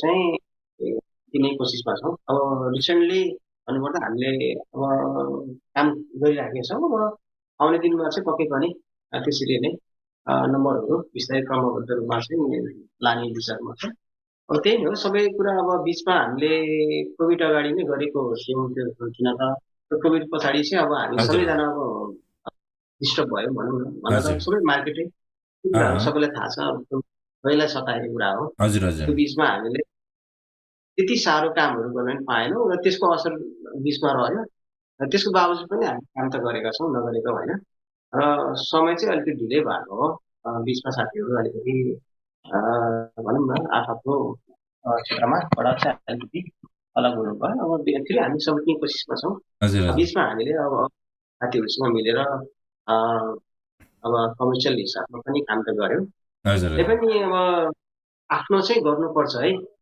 चाहिँ दिने कोसिसमा छौँ। अब रिसेन्टली भन्नुपर्दा हामीले अब काम गरिराखेका छौँ। अब आउने दिनमा चाहिँ पक्कै पनि त्यसरी नै नम्बरहरू बिस्तारै क्रमबद्ध रूपमा चाहिँ लाने विचारमा छ। अब त्यही हो सबै कुरा। अब बिचमा हामीले कोभिड अगाडि नै गरेको थियौँ त्यो, किन त त्यो कोभिड पछाडि चाहिँ अब हामी हजुर सबैजना हजुर अब डिस्टर्ब भयो भनौँ न। भन त हजुर सबै मार्केटै त्यो कुराहरू अँ सबैलाई थाहा छ। अब त्यो पहिला सताएको कुरा हो। हजुर हजुर त्यो बिचमा हामीले त्यति साह्रो कामहरू गर्न पनि पाएनौँ र त्यसको असर बिचमा रह्यो। र त्यसको बावजुद पनि हामी काम त गरेका छौँ, नगरेका होइन। र समय चाहिँ अलिकति ढिलै भएको हो। बिचमा साथीहरू अलिकति भनौँ न आफ्नो क्षेत्रमा पढाइ चाहिँ अलिकति अलग हुनुभयो। अब फेरि हामी समेट्ने कोसिसमा छौँ। हजुर हजुर बिचमा हामीले अब साथीहरूसँग मिलेर अब कमर्सियल हिसाबमा पनि काम त गऱ्यौँ। हजुर त्यही हजुर पनि अब आफ्नो चाहिँ गर्नुपर्छ है।